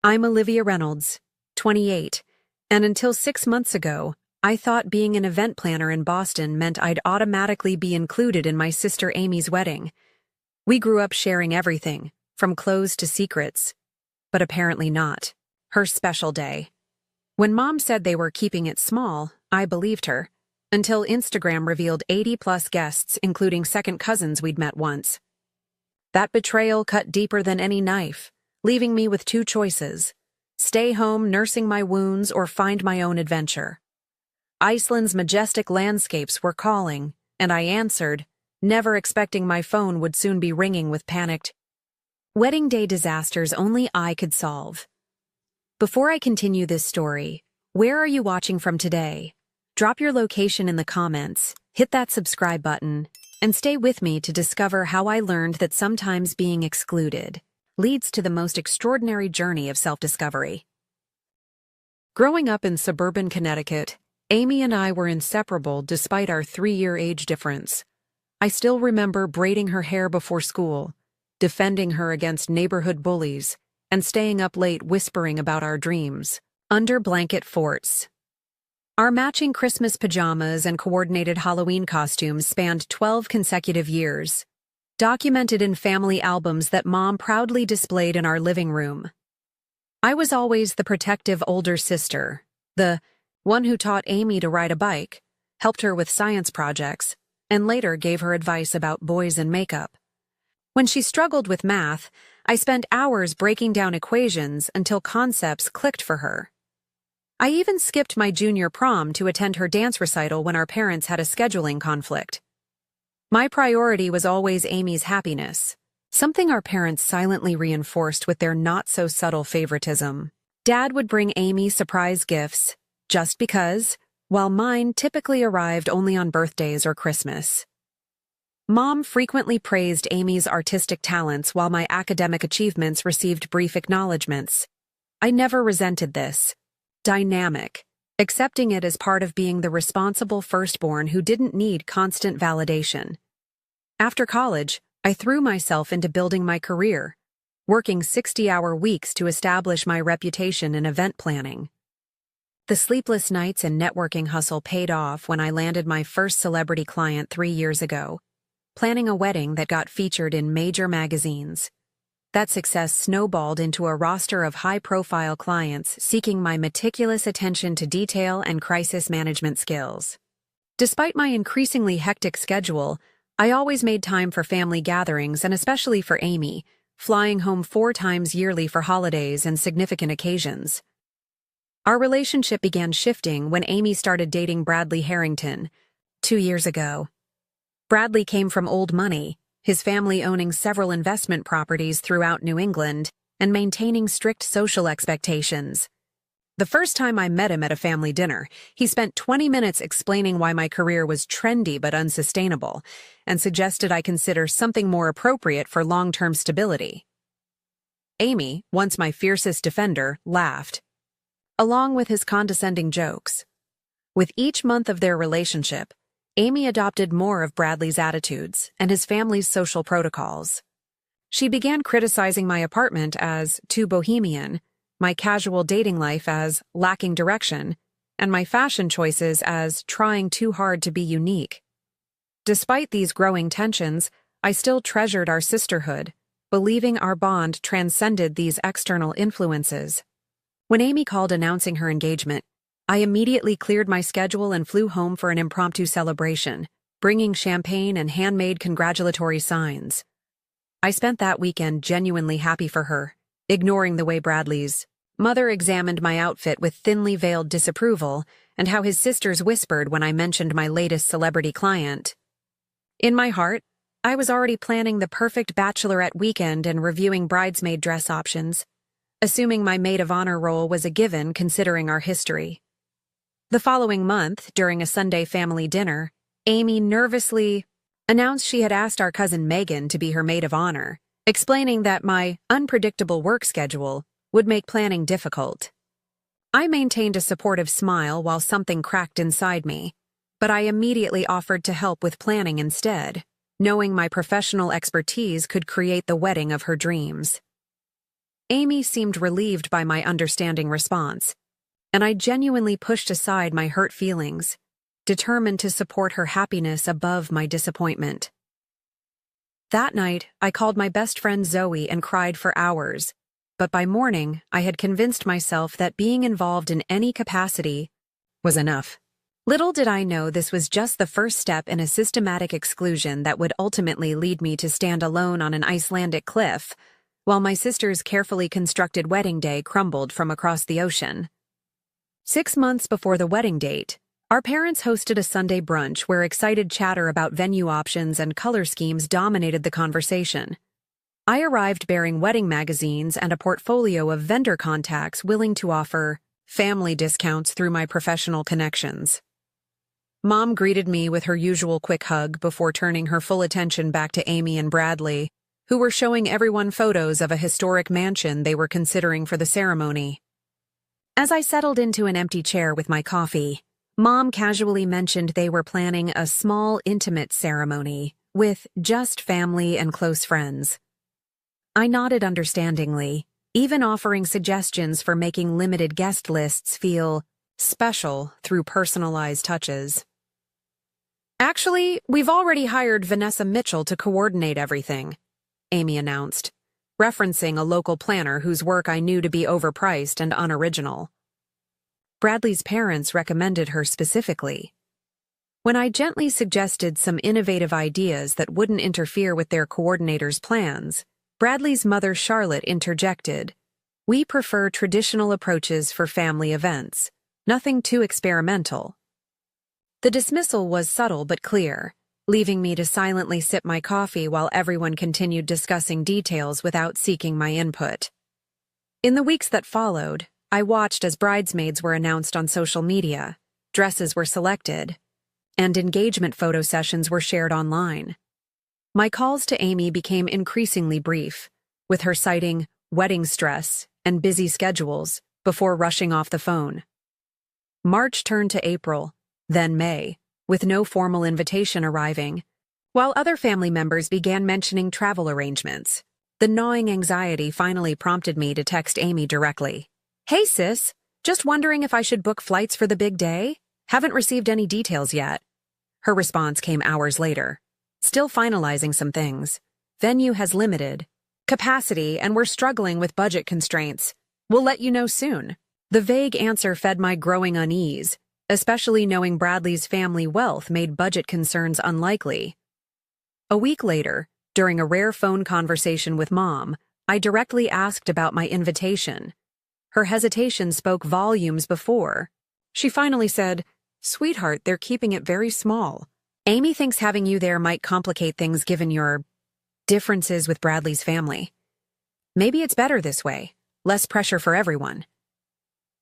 I'm Olivia Reynolds, 28, and until 6 months ago, I thought being an event planner in Boston meant I'd automatically be included in my sister Amy's wedding. We grew up sharing everything, from clothes to secrets. But apparently not. Her special day. When Mom said they were keeping it small, I believed her, until Instagram revealed 80-plus guests, including second cousins we'd met once. That betrayal cut deeper than any knife, leaving me with two choices: stay home nursing my wounds or find my own adventure. Iceland's majestic landscapes were calling, and I answered, never expecting my phone would soon be ringing with panicked wedding day disasters only I could solve. Before I continue this story, where are you watching from today? Drop your location in the comments, hit that subscribe button, and stay with me to discover how I learned that sometimes being excluded leads to the most extraordinary journey of self-discovery. Growing up in suburban Connecticut, Amy and I were inseparable despite our 3-year age difference. I still remember braiding her hair before school, defending her against neighborhood bullies, and staying up late whispering about our dreams, under blanket forts. Our matching Christmas pajamas and coordinated Halloween costumes spanned 12 consecutive years, documented in family albums that Mom proudly displayed in our living room. I was always the protective older sister, the one who taught Amy to ride a bike, helped her with science projects, and later gave her advice about boys and makeup. When she struggled with math, I spent hours breaking down equations until concepts clicked for her. I even skipped my junior prom to attend her dance recital when our parents had a scheduling conflict. My priority was always Amy's happiness, something our parents silently reinforced with their not-so-subtle favoritism. Dad would bring Amy surprise gifts, just because, while mine typically arrived only on birthdays or Christmas. Mom frequently praised Amy's artistic talents while my academic achievements received brief acknowledgments. I never resented this dynamic, accepting it as part of being the responsible firstborn who didn't need constant validation. After college, I threw myself into building my career, working 60-hour weeks to establish my reputation in event planning. The sleepless nights and networking hustle paid off when I landed my first celebrity client 3 years ago, planning a wedding that got featured in major magazines. That success snowballed into a roster of high-profile clients seeking my meticulous attention to detail and crisis management skills. Despite my increasingly hectic schedule, I always made time for family gatherings and especially for Amy, flying home 4 times yearly for holidays and significant occasions. Our relationship began shifting when Amy started dating Bradley Harrington 2 years ago. Bradley came from old money, his family owning several investment properties throughout New England and maintaining strict social expectations. The first time I met him at a family dinner, he spent 20 minutes explaining why my career was trendy but unsustainable, and suggested I consider something more appropriate for long-term stability. Amy, once my fiercest defender, laughed, along with his condescending jokes. With each month of their relationship, Amy adopted more of Bradley's attitudes and his family's social protocols. She began criticizing my apartment as too bohemian, my casual dating life as lacking direction, and my fashion choices as trying too hard to be unique. Despite these growing tensions, I still treasured our sisterhood, believing our bond transcended these external influences. When Amy called announcing her engagement, I immediately cleared my schedule and flew home for an impromptu celebration, bringing champagne and handmade congratulatory signs. I spent that weekend genuinely happy for her, ignoring the way Bradley's mother examined my outfit with thinly veiled disapproval and how his sisters whispered when I mentioned my latest celebrity client. In my heart, I was already planning the perfect bachelorette weekend and reviewing bridesmaid dress options, assuming my maid of honor role was a given considering our history. The following month, during a Sunday family dinner, Amy nervously announced she had asked our cousin Megan to be her maid of honor, explaining that my unpredictable work schedule would make planning difficult. I maintained a supportive smile while something cracked inside me, but I immediately offered to help with planning instead, knowing my professional expertise could create the wedding of her dreams. Amy seemed relieved by my understanding response, and I genuinely pushed aside my hurt feelings, determined to support her happiness above my disappointment. That night, I called my best friend Zoe and cried for hours, but by morning, I had convinced myself that being involved in any capacity was enough. Little did I know this was just the first step in a systematic exclusion that would ultimately lead me to stand alone on an Icelandic cliff, while my sister's carefully constructed wedding day crumbled from across the ocean. 6 months before the wedding date, our parents hosted a Sunday brunch where excited chatter about venue options and color schemes dominated the conversation. I arrived bearing wedding magazines and a portfolio of vendor contacts willing to offer family discounts through my professional connections. Mom greeted me with her usual quick hug before turning her full attention back to Amy and Bradley, who were showing everyone photos of a historic mansion they were considering for the ceremony. As I settled into an empty chair with my coffee, Mom casually mentioned they were planning a small, intimate ceremony with just family and close friends. I nodded understandingly, even offering suggestions for making limited guest lists feel special through personalized touches. "Actually, we've already hired Vanessa Mitchell to coordinate everything," Amy announced, referencing a local planner whose work I knew to be overpriced and unoriginal. Bradley's parents recommended her specifically. When I gently suggested some innovative ideas that wouldn't interfere with their coordinator's plans, Bradley's mother Charlotte interjected, "We prefer traditional approaches for family events, nothing too experimental." The dismissal was subtle but clear, leaving me to silently sip my coffee while everyone continued discussing details without seeking my input. In the weeks that followed, I watched as bridesmaids were announced on social media, dresses were selected, and engagement photo sessions were shared online. My calls to Amy became increasingly brief, with her citing wedding stress and busy schedules before rushing off the phone. March turned to April, then May, with no formal invitation arriving, while other family members began mentioning travel arrangements. The gnawing anxiety finally prompted me to text Amy directly. "Hey sis, just wondering if I should book flights for the big day? Haven't received any details yet." Her response came hours later. "Still finalizing some things. Venue has limited capacity and we're struggling with budget constraints. We'll let you know soon." The vague answer fed my growing unease, especially knowing Bradley's family wealth made budget concerns unlikely. A week later, during a rare phone conversation with Mom, I directly asked about my invitation. Her hesitation spoke volumes before. She finally said, "Sweetheart, they're keeping it very small. Amy thinks having you there might complicate things given your differences with Bradley's family. Maybe it's better this way, less pressure for everyone."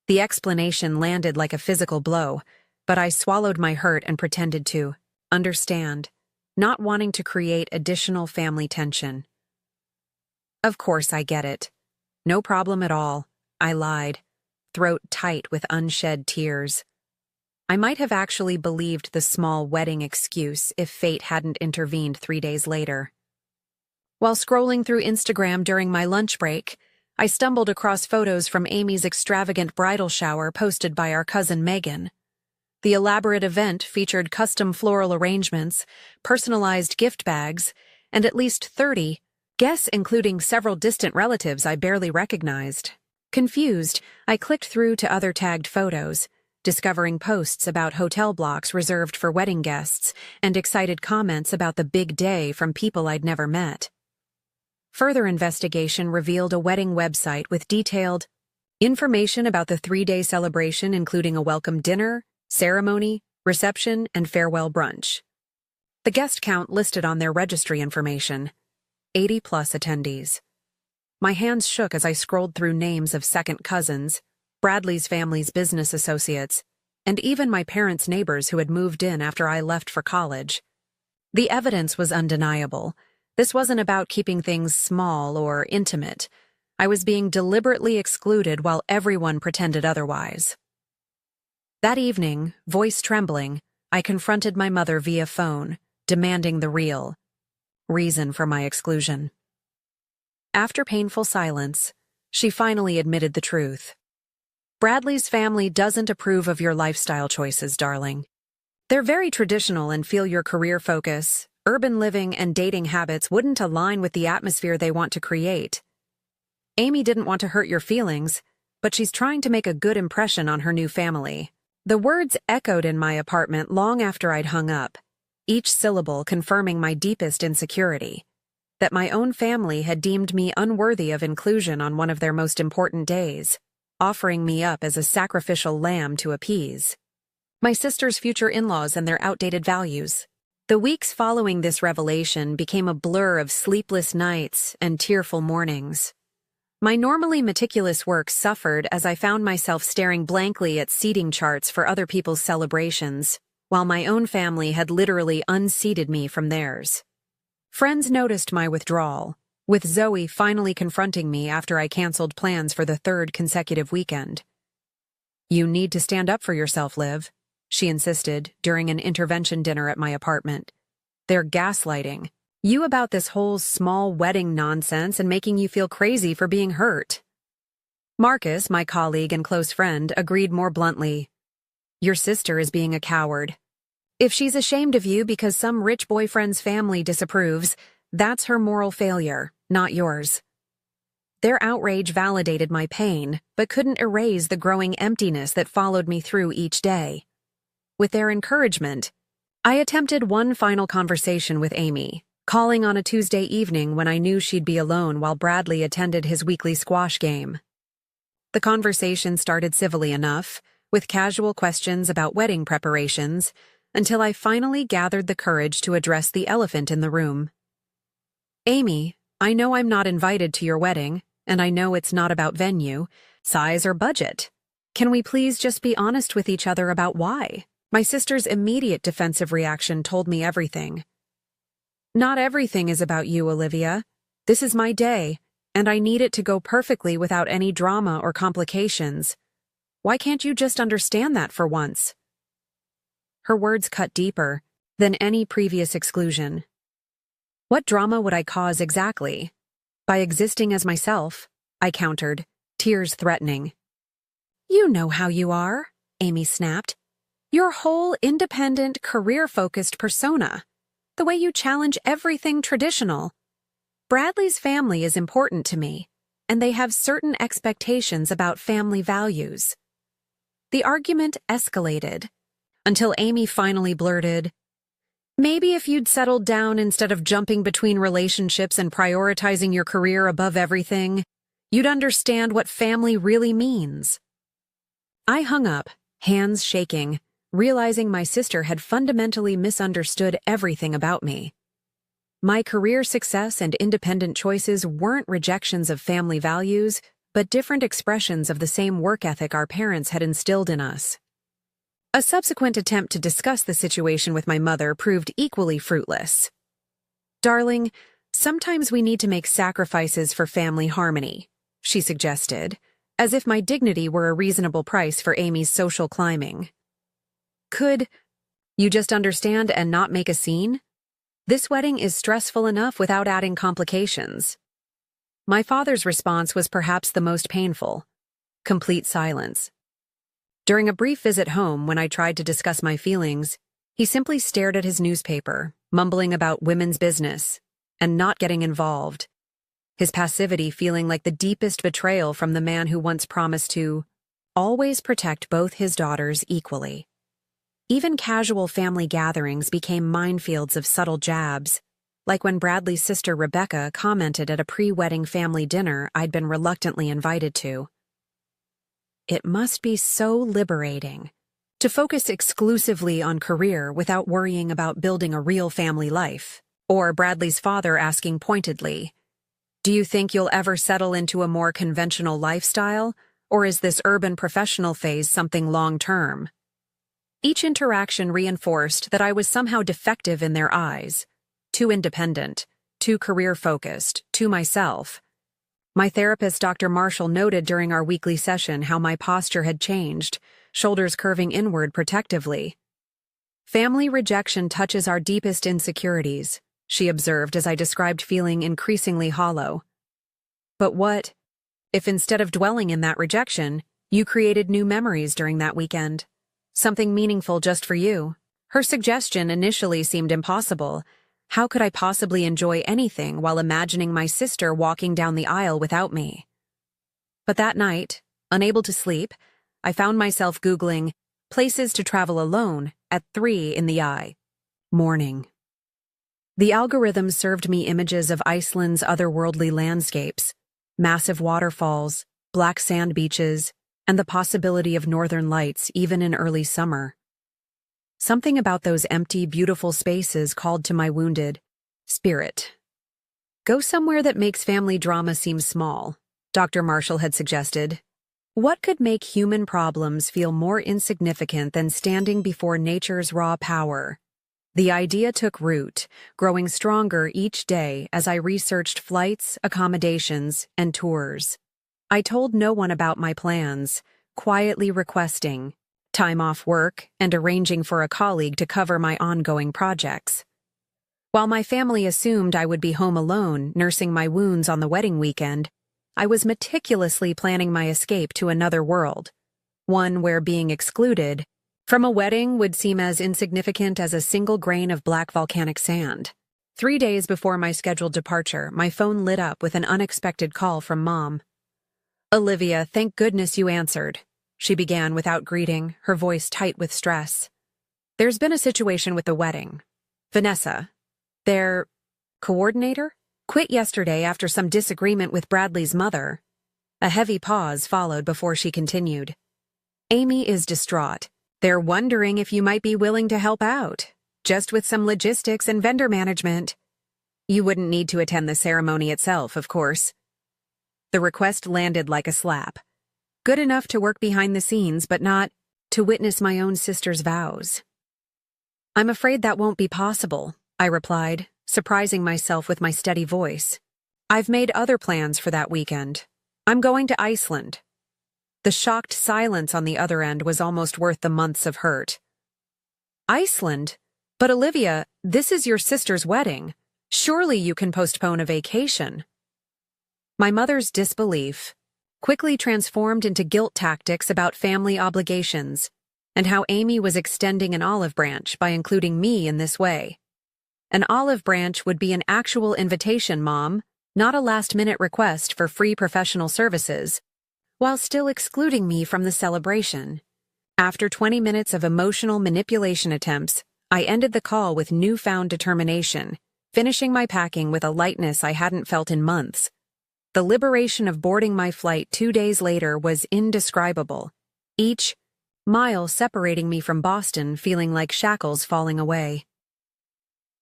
The explanation landed like a physical blow, but I swallowed my hurt and pretended to understand, not wanting to create additional family tension. "Of course I get it. No problem at all," I lied, throat tight with unshed tears. I might have actually believed the small wedding excuse if fate hadn't intervened 3 days later. While scrolling through Instagram during my lunch break, I stumbled across photos from Amy's extravagant bridal shower posted by our cousin Megan. The elaborate event featured custom floral arrangements, personalized gift bags, and at least 30 guests, including several distant relatives I barely recognized. Confused, I clicked through to other tagged photos, discovering posts about hotel blocks reserved for wedding guests and excited comments about the big day from people I'd never met. Further investigation revealed a wedding website with detailed information about the 3-day celebration, including a welcome dinner, ceremony, reception, and farewell brunch. The guest count listed on their registry information: 80+ attendees. My hands shook as I scrolled through names of second cousins, Bradley's family's business associates, and even my parents' neighbors who had moved in after I left for college. The evidence was undeniable. This wasn't about keeping things small or intimate. I was being deliberately excluded while everyone pretended otherwise. That evening, voice trembling, I confronted my mother via phone, demanding the real reason for my exclusion. After painful silence, She finally admitted the truth. Bradley's family doesn't approve of your lifestyle choices, darling. They're very traditional and feel your career focus, urban living, and dating habits wouldn't align with the atmosphere they want to create. Amy didn't want to hurt your feelings, but she's trying to make a good impression on her new family. The words echoed in my apartment long after I'd hung up, each syllable confirming my deepest insecurity, that my own family had deemed me unworthy of inclusion on one of their most important days, offering me up as a sacrificial lamb to appease my sister's future in-laws and their outdated values. The weeks following this revelation became a blur of sleepless nights and tearful mornings. My normally meticulous work suffered as I found myself staring blankly at seating charts for other people's celebrations, while my own family had literally unseated me from theirs. Friends noticed my withdrawal, with Zoe finally confronting me after I canceled plans for the third consecutive weekend. "You need to stand up for yourself, Liv," she insisted during an intervention dinner at my apartment. "They're gaslighting you about this whole small wedding nonsense and making you feel crazy for being hurt." Marcus, my colleague and close friend, agreed more bluntly. "Your sister is being a coward. If she's ashamed of you because some rich boyfriend's family disapproves, that's her moral failure, not yours." Their outrage validated my pain, but couldn't erase the growing emptiness that followed me through each day. With their encouragement, I attempted one final conversation with Amy, calling on a Tuesday evening when I knew she'd be alone while Bradley attended his weekly squash game. The conversation started civilly enough, with casual questions about wedding preparations, until I finally gathered the courage to address the elephant in the room. "Amy, I know I'm not invited to your wedding, and I know it's not about venue, size, or budget. Can we please just be honest with each other about why?" My sister's immediate defensive reaction told me everything. "Not everything is about you, Olivia. This is my day, and I need it to go perfectly without any drama or complications. Why can't you just understand that for once?" Her words cut deeper than any previous exclusion. "What drama would I cause exactly?" "By existing as myself," I countered, tears threatening. "You know how you are," Amy snapped. "Your whole independent, career-focused persona. The way you challenge everything traditional. Bradley's family is important to me, and they have certain expectations about family values." The argument escalated, until Amy finally blurted, "Maybe if you'd settled down instead of jumping between relationships and prioritizing your career above everything, you'd understand what family really means." I hung up, hands shaking, realizing my sister had fundamentally misunderstood everything about me. My career success and independent choices weren't rejections of family values, but different expressions of the same work ethic our parents had instilled in us. A subsequent attempt to discuss the situation with my mother proved equally fruitless. "Darling, sometimes we need to make sacrifices for family harmony," she suggested, as if my dignity were a reasonable price for Amy's social climbing. "Could you just understand and not make a scene? This wedding is stressful enough without adding complications." My father's response was perhaps the most painful. Complete silence. During a brief visit home when I tried to discuss my feelings, he simply stared at his newspaper, mumbling about women's business, and not getting involved. His passivity feeling like the deepest betrayal from the man who once promised to always protect both his daughters equally. Even casual family gatherings became minefields of subtle jabs, like when Bradley's sister Rebecca commented at a pre-wedding family dinner I'd been reluctantly invited to. It must be so liberating to focus exclusively on career without worrying about building a real family life. Or Bradley's father asking pointedly, "Do you think you'll ever settle into a more conventional lifestyle, or is this urban professional phase something long-term?" Each interaction reinforced that I was somehow defective in their eyes, too independent, too career-focused, too myself. My therapist, Dr. Marshall, noted during our weekly session how my posture had changed, shoulders curving inward protectively. "Family rejection touches our deepest insecurities," she observed as I described feeling increasingly hollow. "But what if instead of dwelling in that rejection, you created new memories during that weekend? Something meaningful just for you. Her suggestion initially seemed impossible. How could I possibly enjoy anything while imagining my sister walking down the aisle without me? But that night, unable to sleep, I found myself Googling places to travel alone at 3 in the morning. The algorithm served me images of Iceland's otherworldly landscapes, massive waterfalls, black sand beaches, and the possibility of northern lights even in early summer. Something about those empty, beautiful spaces called to my wounded spirit. Go somewhere that makes family drama seem small, Dr. Marshall had suggested. What could make human problems feel more insignificant than standing before nature's raw power? The idea took root, growing stronger each day as I researched flights, accommodations, and tours. I told no one about my plans, quietly requesting time off work and arranging for a colleague to cover my ongoing projects. While my family assumed I would be home alone, nursing my wounds on the wedding weekend, I was meticulously planning my escape to another world, one where being excluded from a wedding would seem as insignificant as a single grain of black volcanic sand. 3 days before my scheduled departure, my phone lit up with an unexpected call from Mom. "Olivia, thank goodness you answered," she began without greeting, her voice tight with stress. "There's been a situation with the wedding. Vanessa, their coordinator, quit yesterday after some disagreement with Bradley's mother." A heavy pause followed before she continued. "Amy is distraught. They're wondering if you might be willing to help out, just with some logistics and vendor management. You wouldn't need to attend the ceremony itself, of course." The request landed like a slap. Good enough to work behind the scenes, but not to witness my own sister's vows. "I'm afraid that won't be possible," I replied, surprising myself with my steady voice. "I've made other plans for that weekend. I'm going to Iceland." The shocked silence on the other end was almost worth the months of hurt. "Iceland? But Olivia, this is your sister's wedding. Surely you can postpone a vacation." My mother's disbelief quickly transformed into guilt tactics about family obligations and how Amy was extending an olive branch by including me in this way. An olive branch would be an actual invitation, Mom, not a last-minute request for free professional services, while still excluding me from the celebration. After 20 minutes of emotional manipulation attempts, I ended the call with newfound determination, finishing my packing with a lightness I hadn't felt in months. The liberation of boarding my flight 2 days later was indescribable, each mile separating me from Boston feeling like shackles falling away.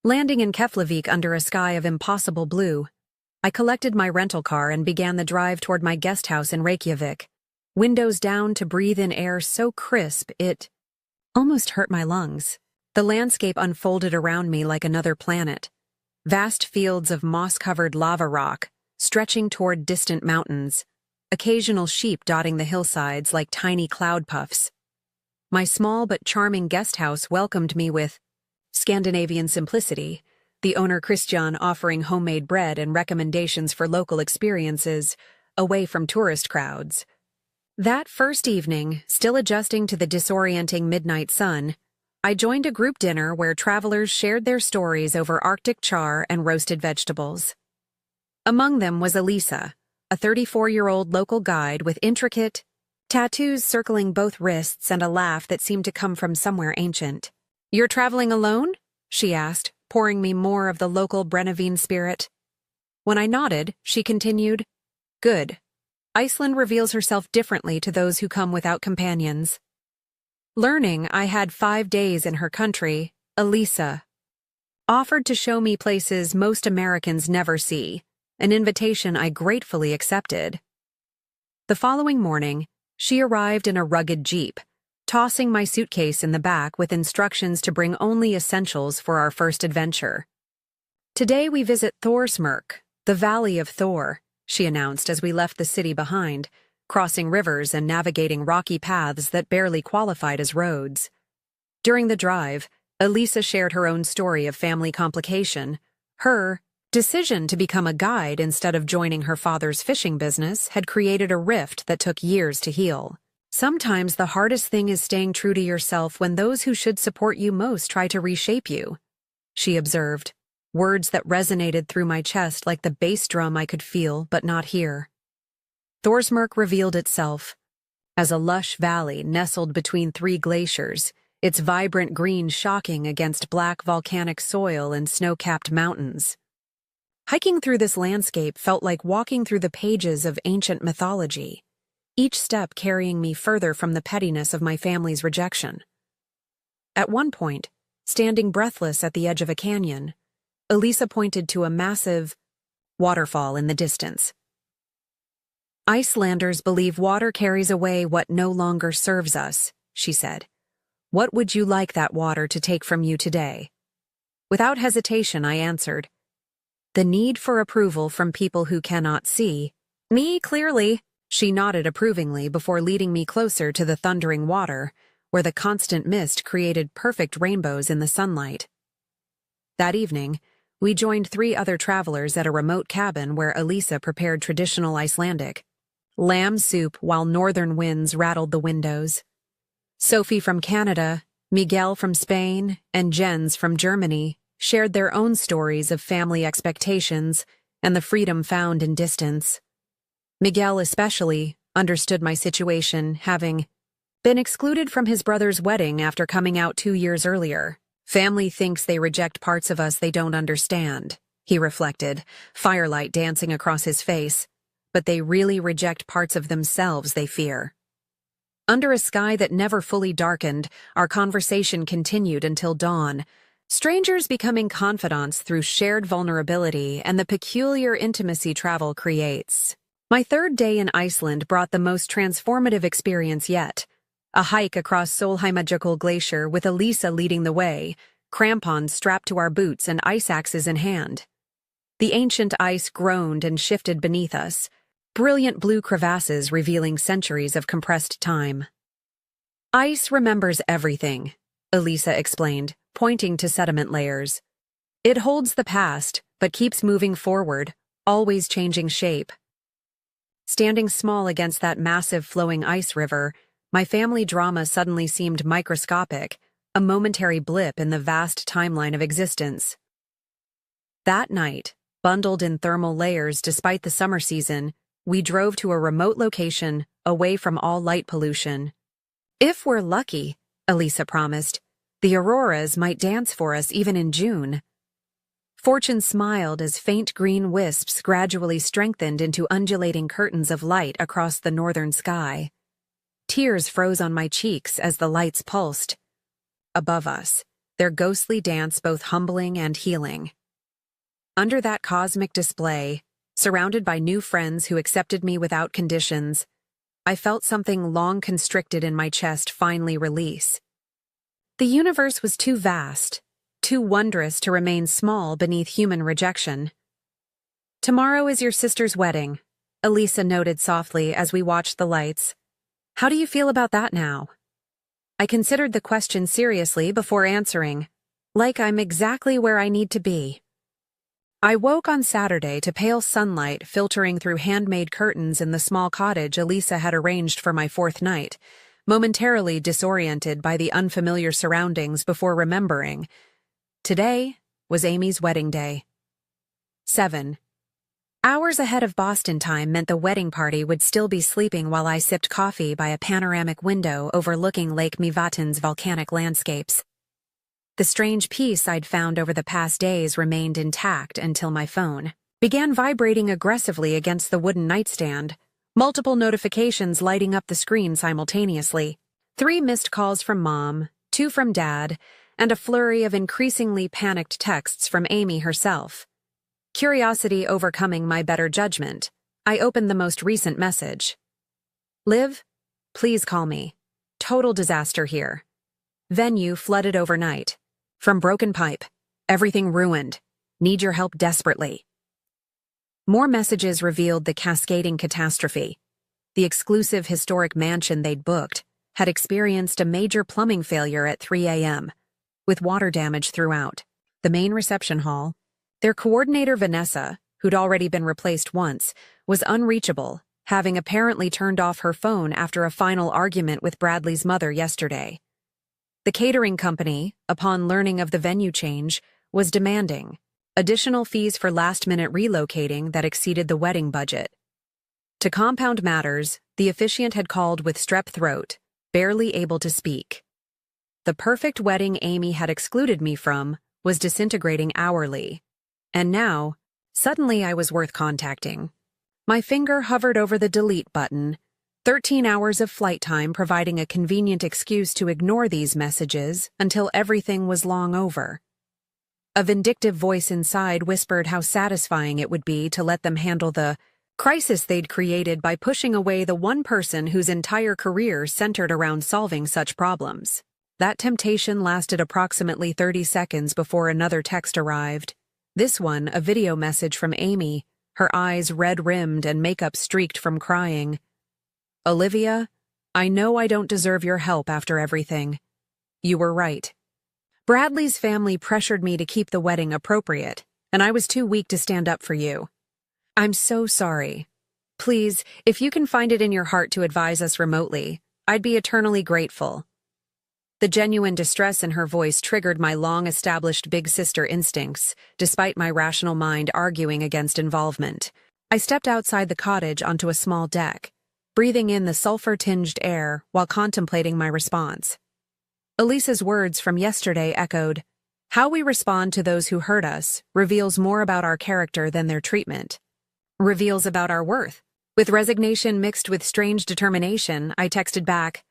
Landing in Keflavik under a sky of impossible blue, I collected my rental car and began the drive toward my guest house in Reykjavik, windows down to breathe in air so crisp it almost hurt my lungs. The landscape unfolded around me like another planet. Vast fields of moss-covered lava rock, stretching toward distant mountains, occasional sheep dotting the hillsides like tiny cloud puffs. My small but charming guest house welcomed me with Scandinavian simplicity, the owner Christian offering homemade bread and recommendations for local experiences, away from tourist crowds. That first evening, still adjusting to the disorienting midnight sun, I joined a group dinner where travelers shared their stories over Arctic char and roasted vegetables. Among them was Elisa, a 34-year-old local guide with intricate tattoos circling both wrists and a laugh that seemed to come from somewhere ancient. "You're traveling alone?" she asked, pouring me more of the local Brennivine spirit. When I nodded, she continued, "Good. Iceland reveals herself differently to those who come without companions." Learning I had 5 days in her country, Elisa offered to show me places most Americans never see, an invitation I gratefully accepted. The following morning, she arrived in a rugged Jeep, tossing my suitcase in the back with instructions to bring only essentials for our first adventure. "Today we visit Thorsmörk, the Valley of Thor," she announced as we left the city behind, crossing rivers and navigating rocky paths that barely qualified as roads. During the drive, Elisa shared her own story of family complication, her decision to become a guide instead of joining her father's fishing business had created a rift that took years to heal. Sometimes the hardest thing is staying true to yourself when those who should support you most try to reshape you, she observed, words that resonated through my chest like the bass drum I could feel but not hear. Thorsmork revealed itself as a lush valley nestled between three glaciers, its vibrant green shocking against black volcanic soil and snow-capped mountains. Hiking through this landscape felt like walking through the pages of ancient mythology, each step carrying me further from the pettiness of my family's rejection. At one point, standing breathless at the edge of a canyon, Elisa pointed to a massive waterfall in the distance. Icelanders believe water carries away what no longer serves us, she said. What would you like that water to take from you today? Without hesitation, I answered, the need for approval from people who cannot see. Me, clearly. She nodded approvingly before leading me closer to the thundering water, where the constant mist created perfect rainbows in the sunlight. That evening, we joined 3 other travelers at a remote cabin where Elisa prepared traditional Icelandic lamb soup while northern winds rattled the windows. Sophie from Canada, Miguel from Spain, and Jens from Germany shared their own stories of family expectations and the freedom found in distance. Miguel especially understood my situation, having been excluded from his brother's wedding after coming out 2 years earlier. Family thinks they reject parts of us they don't understand, he reflected, firelight dancing across his face, but they really reject parts of themselves they fear. Under a sky that never fully darkened, our conversation continued until dawn, strangers becoming confidants through shared vulnerability and the peculiar intimacy travel creates. My 3rd day in Iceland brought the most transformative experience yet. A hike across Sólheimajökull Glacier with Elisa leading the way, crampons strapped to our boots and ice axes in hand. The ancient ice groaned and shifted beneath us, brilliant blue crevasses revealing centuries of compressed time. Ice remembers everything, Elisa explained, pointing to sediment layers. It holds the past, but keeps moving forward, always changing shape. Standing small against that massive flowing ice river, my family drama suddenly seemed microscopic, a momentary blip in the vast timeline of existence. That night, bundled in thermal layers despite the summer season, we drove to a remote location, away from all light pollution. If we're lucky, Elisa promised, the auroras might dance for us even in June. Fortune smiled as faint green wisps gradually strengthened into undulating curtains of light across the northern sky. Tears froze on my cheeks as the lights pulsed. Above us, their ghostly dance both humbling and healing. Under that cosmic display, surrounded by new friends who accepted me without conditions, I felt something long constricted in my chest finally release. The universe was too vast, too wondrous to remain small beneath human rejection. Tomorrow is your sister's wedding, Elisa noted softly as we watched the lights. How do you feel about that now? I considered the question seriously before answering, like I'm exactly where I need to be. I woke on Saturday to pale sunlight filtering through handmade curtains in the small cottage Elisa had arranged for my 4th night, momentarily disoriented by the unfamiliar surroundings before remembering. Today was Amy's wedding day. 7 hours ahead of Boston time meant the wedding party would still be sleeping while I sipped coffee by a panoramic window overlooking Lake Mývatn's volcanic landscapes. The strange peace I'd found over the past days remained intact until my phone began vibrating aggressively against the wooden nightstand, multiple notifications lighting up the screen simultaneously. 3 missed calls from Mom, 2 from Dad, and a flurry of increasingly panicked texts from Amy herself. Curiosity overcoming my better judgment, I opened the most recent message. Liv, please call me. Total disaster here. Venue flooded overnight. From broken pipe. Everything ruined. Need your help desperately. More messages revealed the cascading catastrophe. The exclusive historic mansion they'd booked had experienced a major plumbing failure at 3 a.m., with water damage throughout. The main reception hall, Their coordinator, Vanessa, who'd already been replaced once, was unreachable, having apparently turned off her phone after a final argument with Bradley's mother yesterday. The catering company, upon learning of the venue change, was demanding additional fees for last-minute relocating that exceeded the wedding budget. To compound matters, the officiant had called with strep throat, barely able to speak. The perfect wedding Amy had excluded me from was disintegrating hourly. And now, suddenly I was worth contacting. My finger hovered over the delete button, 13 hours of flight time providing a convenient excuse to ignore these messages until everything was long over. A vindictive voice inside whispered how satisfying it would be to let them handle the crisis they'd created by pushing away the one person whose entire career centered around solving such problems. That temptation lasted approximately 30 seconds before another text arrived. This one, a video message from Amy, her eyes red-rimmed and makeup streaked from crying. "Olivia, I know I don't deserve your help after everything. You were right. Bradley's family pressured me to keep the wedding appropriate, and I was too weak to stand up for you. I'm so sorry. Please, if you can find it in your heart to advise us remotely, I'd be eternally grateful." The genuine distress in her voice triggered my long-established big sister instincts, despite my rational mind arguing against involvement. I stepped outside the cottage onto a small deck, breathing in the sulfur-tinged air while contemplating my response. Elisa's words from yesterday echoed, "How we respond to those who hurt us reveals more about our character than their treatment. Reveals about our worth." With resignation mixed with strange determination, I texted back,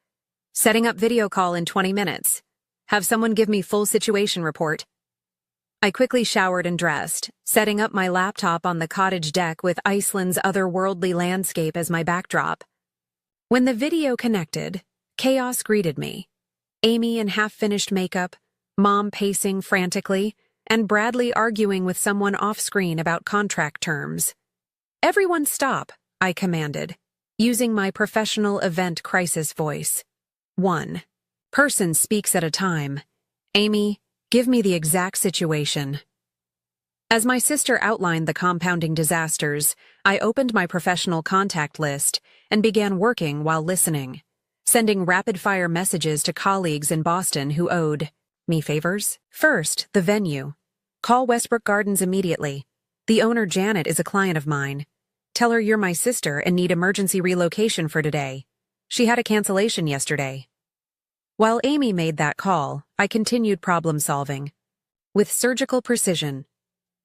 "Setting up video call in 20 minutes. Have someone give me full situation report." I quickly showered and dressed, setting up my laptop on the cottage deck with Iceland's otherworldly landscape as my backdrop. When the video connected, chaos greeted me. Amy in half-finished makeup, Mom pacing frantically, and Bradley arguing with someone off-screen about contract terms. "Everyone stop," I commanded, using my professional event crisis voice. One person speaks at a time. "Amy, give me the exact situation." As my sister outlined the compounding disasters, I opened my professional contact list and began working while listening, sending rapid-fire messages to colleagues in Boston who owed me favors. First, the venue. "Call Westbrook Gardens immediately. The owner, Janet, is a client of mine. Tell her you're my sister and need emergency relocation for today. She had a cancellation yesterday." While Amy made that call, I continued problem-solving. With surgical precision.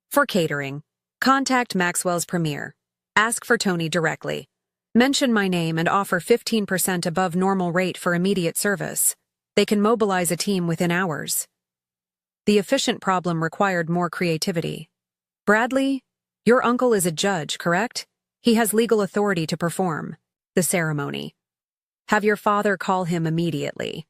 For catering, contact Maxwell's Premier. Ask for Tony directly. Mention my name and offer 15% above normal rate for immediate service. They can mobilize a team within hours. The efficient problem required more creativity. "Bradley, your uncle is a judge, correct? He has legal authority to perform the ceremony. Have your father call him immediately."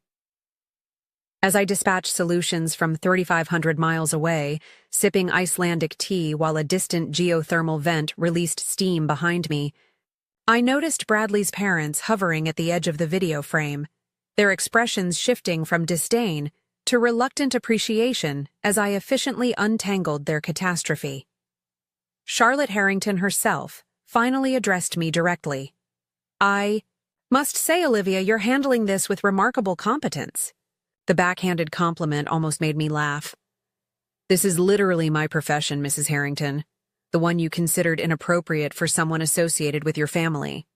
As I dispatched solutions from 3,500 miles away, sipping Icelandic tea while a distant geothermal vent released steam behind me, I noticed Bradley's parents hovering at the edge of the video frame, their expressions shifting from disdain to reluctant appreciation as I efficiently untangled their catastrophe. Charlotte Harrington herself finally addressed me directly. "I must say, Olivia, you're handling this with remarkable competence." The backhanded compliment almost made me laugh. "This is literally my profession, Mrs. Harrington. The one you considered inappropriate for someone associated with your family."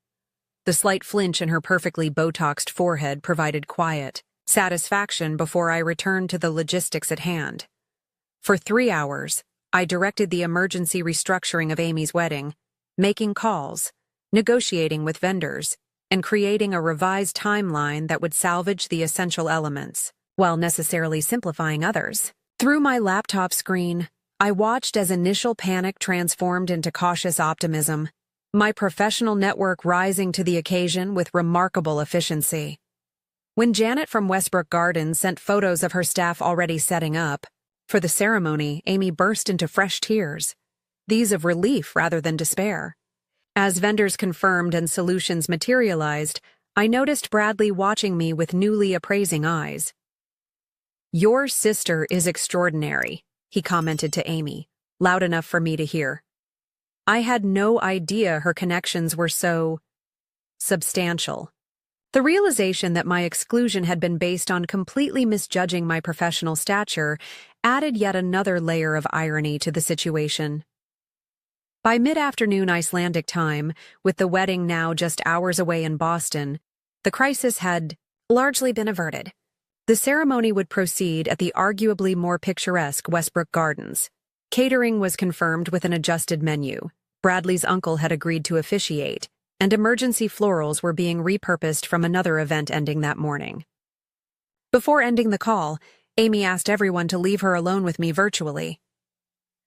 The slight flinch in her perfectly Botoxed forehead provided quiet satisfaction before I returned to the logistics at hand. For 3 hours, I directed the emergency restructuring of Amy's wedding, making calls, negotiating with vendors, and creating a revised timeline that would salvage the essential elements, while necessarily simplifying others. Through my laptop screen, I watched as initial panic transformed into cautious optimism, my professional network rising to the occasion with remarkable efficiency. When Janet from Westbrook Gardens sent photos of her staff already setting up for the ceremony, Amy burst into fresh tears, these of relief rather than despair. As vendors confirmed and solutions materialized, I noticed Bradley watching me with newly appraising eyes. "Your sister is extraordinary," he commented to Amy, loud enough for me to hear. I had no idea her connections were so substantial. The realization that my exclusion had been based on completely misjudging my professional stature added yet another layer of irony to the situation. By mid-afternoon Icelandic time, with the wedding now just hours away in Boston, the crisis had largely been averted. The ceremony would proceed at the arguably more picturesque Westbrook Gardens. Catering was confirmed with an adjusted menu. Bradley's uncle had agreed to officiate, and emergency florals were being repurposed from another event ending that morning. Before ending the call, Amy asked everyone to leave her alone with me virtually.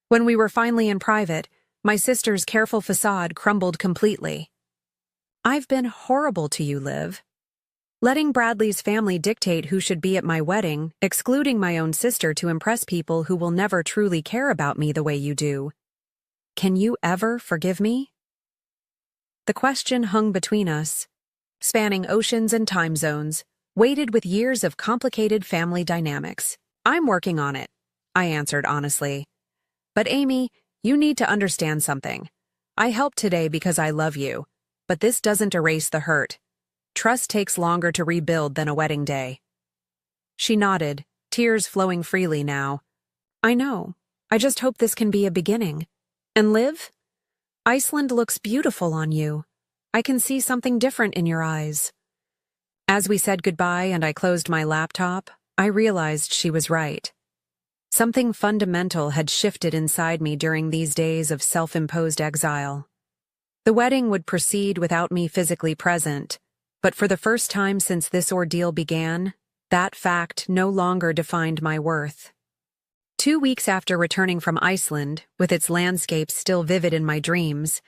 When we were finally in private, my sister's careful facade crumbled completely. "I've been horrible to you, Liv. Letting Bradley's family dictate who should be at my wedding, excluding my own sister to impress people who will never truly care about me the way you do. Can you ever forgive me?" The question hung between us, spanning oceans and time zones, weighted with years of complicated family dynamics. "I'm working on it," I answered honestly. "But Amy, you need to understand something. I helped today because I love you, but this doesn't erase the hurt. Trust takes longer to rebuild than a wedding day." She nodded, tears flowing freely now. "I know. I just hope this can be a beginning. And Liv? Iceland looks beautiful on you. I can see something different in your eyes." As we said goodbye and I closed my laptop, I realized she was right. Something fundamental had shifted inside me during these days of self-imposed exile. The wedding would proceed without me physically present, but for the first time since this ordeal began, that fact no longer defined my worth. 2 weeks after returning from Iceland, with its landscapes still vivid in my dreams,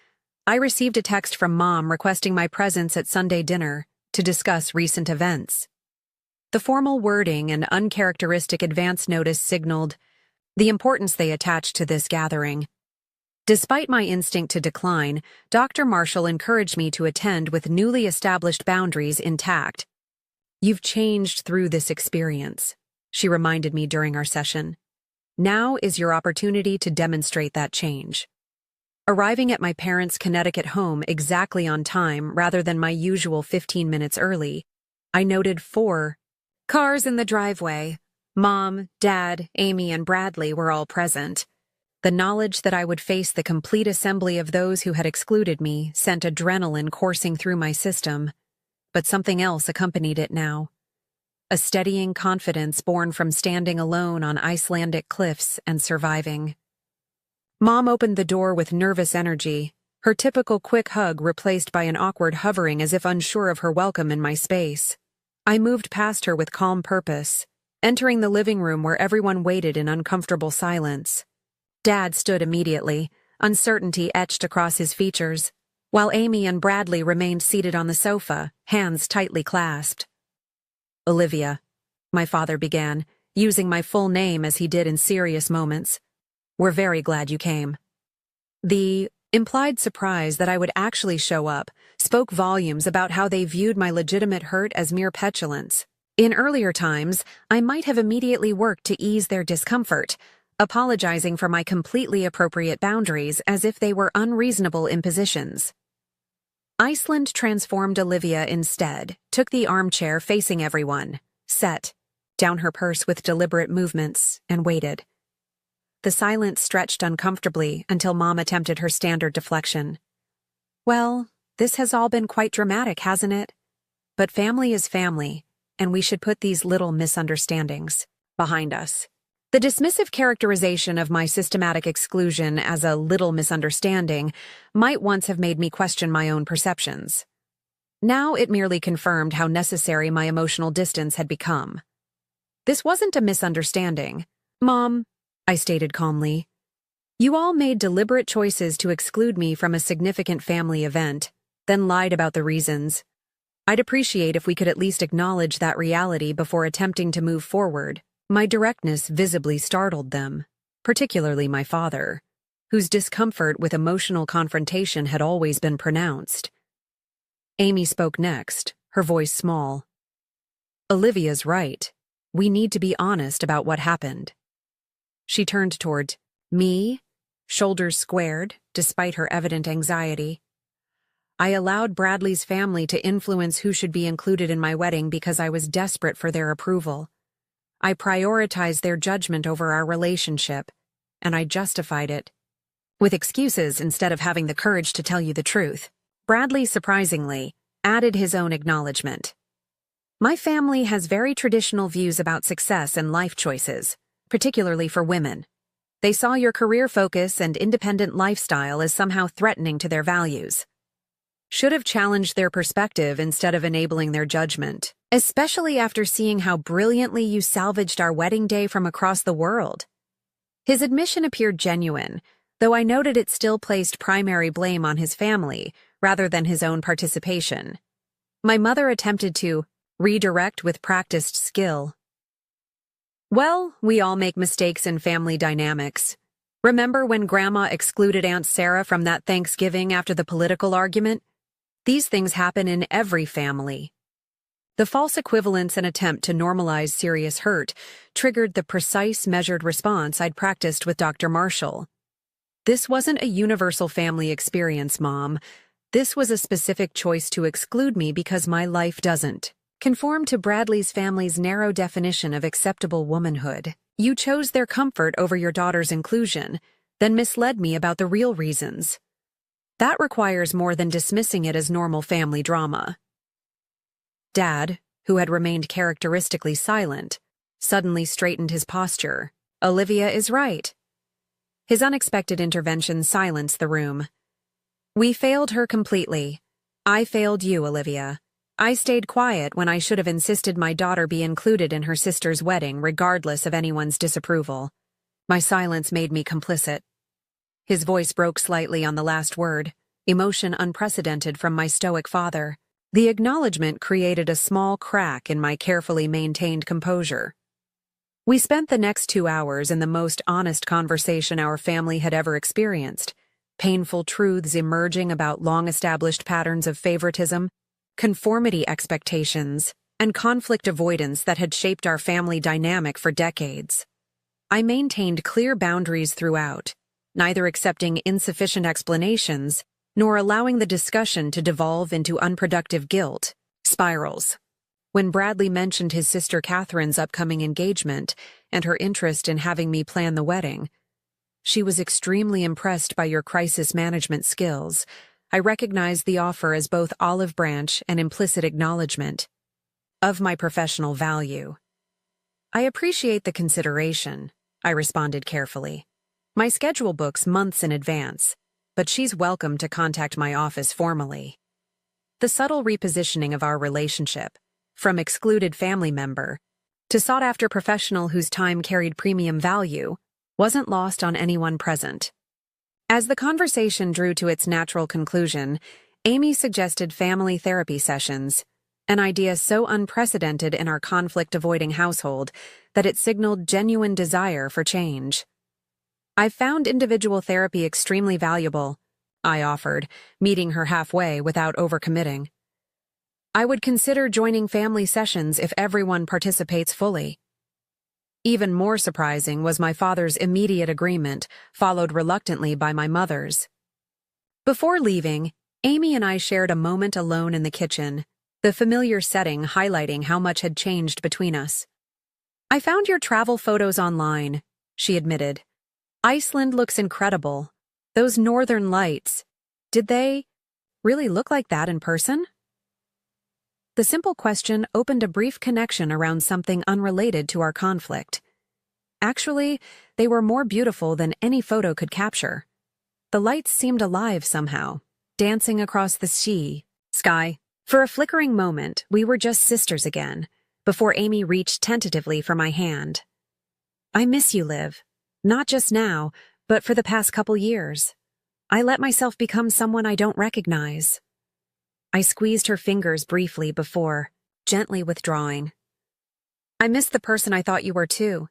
I received a text from Mom requesting my presence at Sunday dinner to discuss recent events. The formal wording and uncharacteristic advance notice signaled the importance they attached to this gathering. Despite my instinct to decline, Dr. Marshall encouraged me to attend with newly established boundaries intact. "You've changed through this experience," she reminded me during our session. "Now is your opportunity to demonstrate that change." Arriving at my parents' Connecticut home exactly on time rather than my usual 15 minutes early, I noted 4 cars in the driveway. Mom, Dad, Amy, and Bradley were all present. The knowledge that I would face the complete assembly of those who had excluded me sent adrenaline coursing through my system. But something else accompanied it now. A steadying confidence born from standing alone on Icelandic cliffs and surviving. Mom opened the door with nervous energy, her typical quick hug replaced by an awkward hovering as if unsure of her welcome in my space. I moved past her with calm purpose, entering the living room where everyone waited in uncomfortable silence. Dad stood immediately, uncertainty etched across his features, while Amy and Bradley remained seated on the sofa, hands tightly clasped. "Olivia," my father began, using my full name as he did in serious moments. "We're very glad you came." The implied surprise that I would actually show up spoke volumes about how they viewed my legitimate hurt as mere petulance. In earlier times, I might have immediately worked to ease their discomfort, apologizing for my completely appropriate boundaries as if they were unreasonable impositions. Iceland transformed Olivia instead, took the armchair facing everyone, sat down her purse with deliberate movements, and waited. The silence stretched uncomfortably until Mom attempted her standard deflection. "Well, this has all been quite dramatic, hasn't it? But family is family, and we should put these little misunderstandings behind us." The dismissive characterization of my systematic exclusion as a little misunderstanding might once have made me question my own perceptions. Now it merely confirmed how necessary my emotional distance had become. "This wasn't a misunderstanding, Mom," I stated calmly. "You all made deliberate choices to exclude me from a significant family event, then lied about the reasons. I'd appreciate if we could at least acknowledge that reality before attempting to move forward." My directness visibly startled them, particularly my father, whose discomfort with emotional confrontation had always been pronounced. Amy spoke next, her voice small. "Olivia's right. We need to be honest about what happened." She turned toward me, shoulders squared, despite her evident anxiety. I allowed Bradley's family to influence who should be included in my wedding because I was desperate for their approval. I prioritized their judgment over our relationship, and I justified it with excuses instead of having the courage to tell you the truth. Bradley, surprisingly, added his own acknowledgement. My family has very traditional views about success and life choices, particularly for women. They saw your career focus and independent lifestyle as somehow threatening to their values. Should have challenged their perspective instead of enabling their judgment, especially after seeing how brilliantly you salvaged our wedding day from across the world. His admission appeared genuine, though I noted it still placed primary blame on his family rather than his own participation. My mother attempted to redirect with practiced skill. Well, we all make mistakes in family dynamics. Remember when Grandma excluded Aunt Sarah from that Thanksgiving after the political argument? These things happen in every family. The false equivalence and attempt to normalize serious hurt triggered the precise, measured response I'd practiced with Dr. Marshall. This wasn't a universal family experience, Mom. This was a specific choice to exclude me because my life doesn't conform to Bradley's family's narrow definition of acceptable womanhood. You chose their comfort over your daughter's inclusion, then misled me about the real reasons. That requires more than dismissing it as normal family drama. Dad, who had remained characteristically silent, suddenly straightened his posture. Olivia is right. His unexpected intervention silenced the room. We failed her completely. I failed you, Olivia. I stayed quiet when I should have insisted my daughter be included in her sister's wedding regardless of anyone's disapproval. My silence made me complicit. His voice broke slightly on the last word, emotion unprecedented from my stoic father. The acknowledgement created a small crack in my carefully maintained composure. We spent the next 2 hours in the most honest conversation our family had ever experienced, painful truths emerging about long-established patterns of favoritism, conformity expectations, and conflict avoidance that had shaped our family dynamic for decades. I maintained clear boundaries throughout, neither accepting insufficient explanations nor allowing the discussion to devolve into unproductive guilt spirals. When Bradley mentioned his sister Catherine's upcoming engagement and her interest in having me plan the wedding, she was extremely impressed by your crisis management skills. I recognized the offer as both olive branch and implicit acknowledgement of my professional value. I appreciate the consideration, I responded carefully. My schedule books months in advance, but she's welcome to contact my office formally. The subtle repositioning of our relationship, from excluded family member to sought-after professional whose time carried premium value, wasn't lost on anyone present. As the conversation drew to its natural conclusion, Amy suggested family therapy sessions, an idea so unprecedented in our conflict-avoiding household that it signaled genuine desire for change. I've found individual therapy extremely valuable, I offered, meeting her halfway without overcommitting. I would consider joining family sessions if everyone participates fully. Even more surprising was my father's immediate agreement, followed reluctantly by my mother's. Before leaving, Amy and I shared a moment alone in the kitchen, the familiar setting highlighting how much had changed between us. I found your travel photos online, she admitted. Iceland looks incredible. Those northern lights, did they really look like that in person? The simple question opened a brief connection around something unrelated to our conflict. Actually, they were more beautiful than any photo could capture. The lights seemed alive somehow, dancing across the sky. For a flickering moment, we were just sisters again, before Amy reached tentatively for my hand. I miss you, Liv. Not just now, but for the past couple years. I let myself become someone I don't recognize. I squeezed her fingers briefly before, gently withdrawing. I miss the person I thought you were too.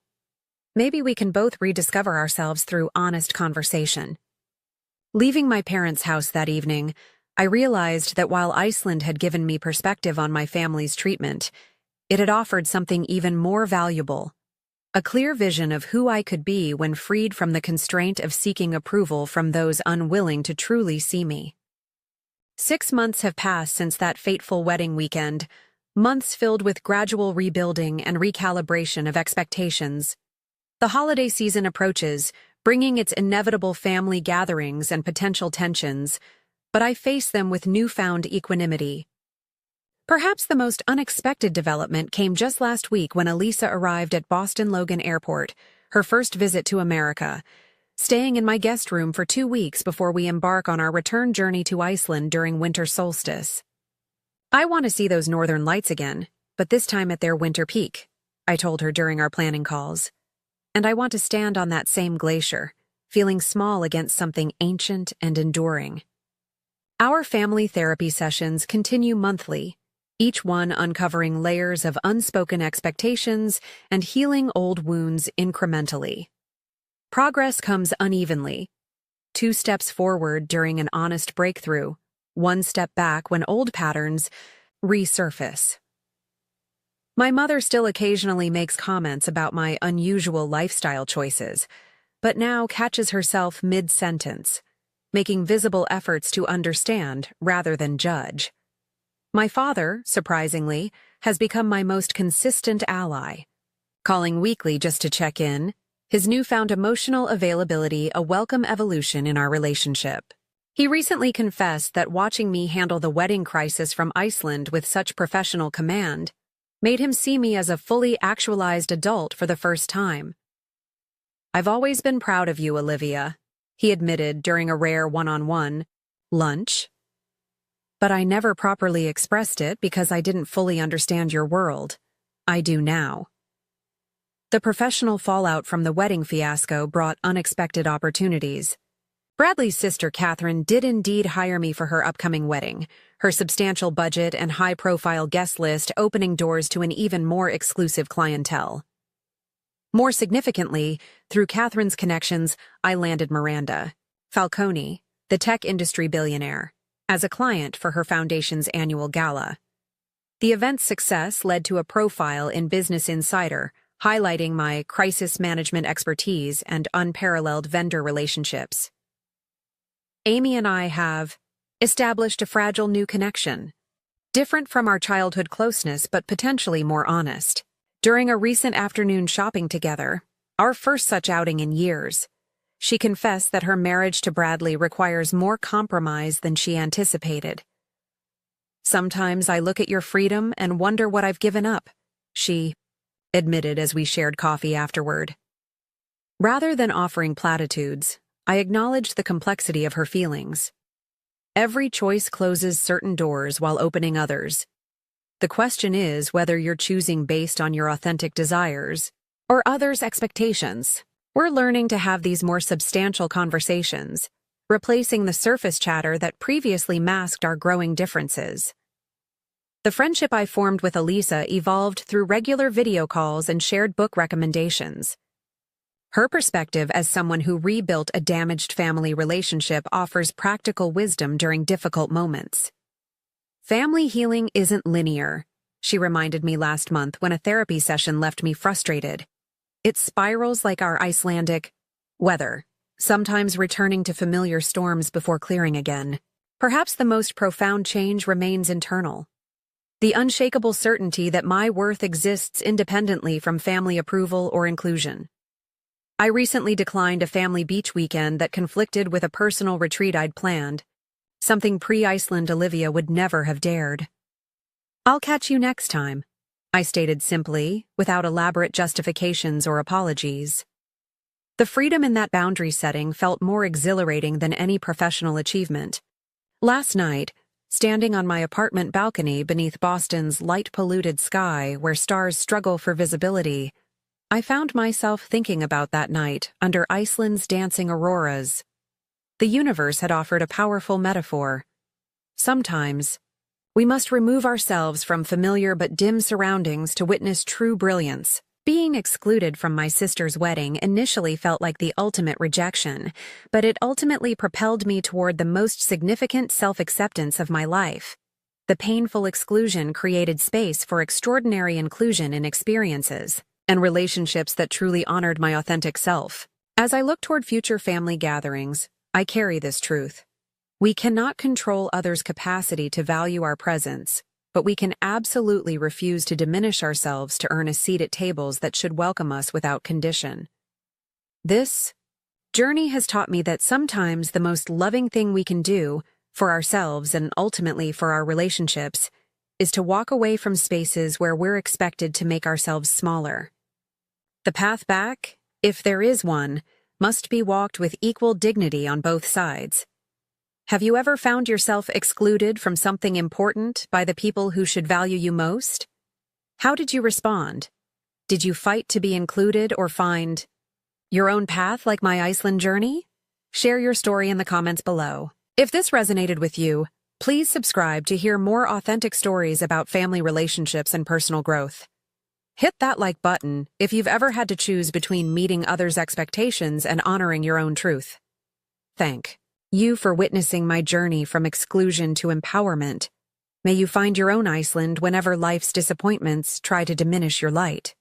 Maybe we can both rediscover ourselves through honest conversation. Leaving my parents' house that evening, I realized that while Iceland had given me perspective on my family's treatment, it had offered something even more valuable: a clear vision of who I could be when freed from the constraint of seeking approval from those unwilling to truly see me. 6 months have passed since that fateful wedding weekend, months filled with gradual rebuilding and recalibration of expectations. The holiday season approaches, bringing its inevitable family gatherings and potential tensions, but I face them with newfound equanimity. Perhaps the most unexpected development came just last week when Elisa arrived at Boston Logan Airport, her first visit to America, staying in my guest room for 2 weeks before we embark on our return journey to Iceland during winter solstice. "I want to see those northern lights again, but this time at their winter peak," I told her during our planning calls. "And I want to stand on that same glacier, feeling small against something ancient and enduring." Our family therapy sessions continue monthly, each one uncovering layers of unspoken expectations and healing old wounds incrementally. Progress comes unevenly. 2 steps forward during an honest breakthrough, 1 step back when old patterns resurface. My mother still occasionally makes comments about my unusual lifestyle choices, but now catches herself mid-sentence, making visible efforts to understand rather than judge. My father, surprisingly, has become my most consistent ally, calling weekly just to check in, his newfound emotional availability a welcome evolution in our relationship. He recently confessed that watching me handle the wedding crisis from Iceland with such professional command made him see me as a fully actualized adult for the first time. "I've always been proud of you, Olivia," he admitted during a rare one-on-one lunch. "But I never properly expressed it because I didn't fully understand your world. I do now." The professional fallout from the wedding fiasco brought unexpected opportunities. Bradley's sister Catherine did indeed hire me for her upcoming wedding, her substantial budget and high-profile guest list opening doors to an even more exclusive clientele. More significantly, through Catherine's connections, I landed Miranda Falcone, the tech industry billionaire, as a client for her foundation's annual gala. The event's success led to a profile in Business Insider, highlighting my crisis management expertise and unparalleled vendor relationships. Amy and I have established a fragile new connection, different from our childhood closeness but potentially more honest. During a recent afternoon shopping together, our first such outing in years, she confessed that her marriage to Bradley requires more compromise than she anticipated. "Sometimes I look at your freedom and wonder what I've given up," she admitted as we shared coffee afterward. Rather than offering platitudes, I acknowledged the complexity of her feelings. Every choice closes certain doors while opening others. The question is whether you're choosing based on your authentic desires or others' expectations. We're learning to have these more substantial conversations, replacing the surface chatter that previously masked our growing differences. The friendship I formed with Elisa evolved through regular video calls and shared book recommendations. Her perspective as someone who rebuilt a damaged family relationship offers practical wisdom during difficult moments. "Family healing isn't linear," she reminded me last month when a therapy session left me frustrated. "It spirals like our Icelandic weather, sometimes returning to familiar storms before clearing again. Perhaps the most profound change remains internal. The unshakable certainty that my worth exists independently from family approval or inclusion." I recently declined a family beach weekend that conflicted with a personal retreat I'd planned, something pre-Iceland Olivia would never have dared. "I'll catch you next time," I stated simply, without elaborate justifications or apologies. The freedom in that boundary setting felt more exhilarating than any professional achievement. Last night, standing on my apartment balcony beneath Boston's light-polluted sky where stars struggle for visibility, I found myself thinking about that night under Iceland's dancing auroras. The universe had offered a powerful metaphor. Sometimes, we must remove ourselves from familiar but dim surroundings to witness true brilliance. Being excluded from my sister's wedding initially felt like the ultimate rejection, but it ultimately propelled me toward the most significant self-acceptance of my life. The painful exclusion created space for extraordinary inclusion in experiences. and relationships that truly honored my authentic self. As I look toward future family gatherings, I carry this truth. We cannot control others' capacity to value our presence, but we can absolutely refuse to diminish ourselves to earn a seat at tables that should welcome us without condition. This journey has taught me that sometimes the most loving thing we can do for ourselves and ultimately for our relationships is to walk away from spaces where we're expected to make ourselves smaller. The path back, if there is one, must be walked with equal dignity on both sides. Have you ever found yourself excluded from something important by the people who should value you most? How did you respond? Did you fight to be included or find your own path like my Iceland journey? Share your story in the comments below. If this resonated with you, please subscribe to hear more authentic stories about family relationships and personal growth. Hit that like button if you've ever had to choose between meeting others' expectations and honoring your own truth. Thank you for witnessing my journey from exclusion to empowerment. May you find your own Iceland whenever life's disappointments try to diminish your light.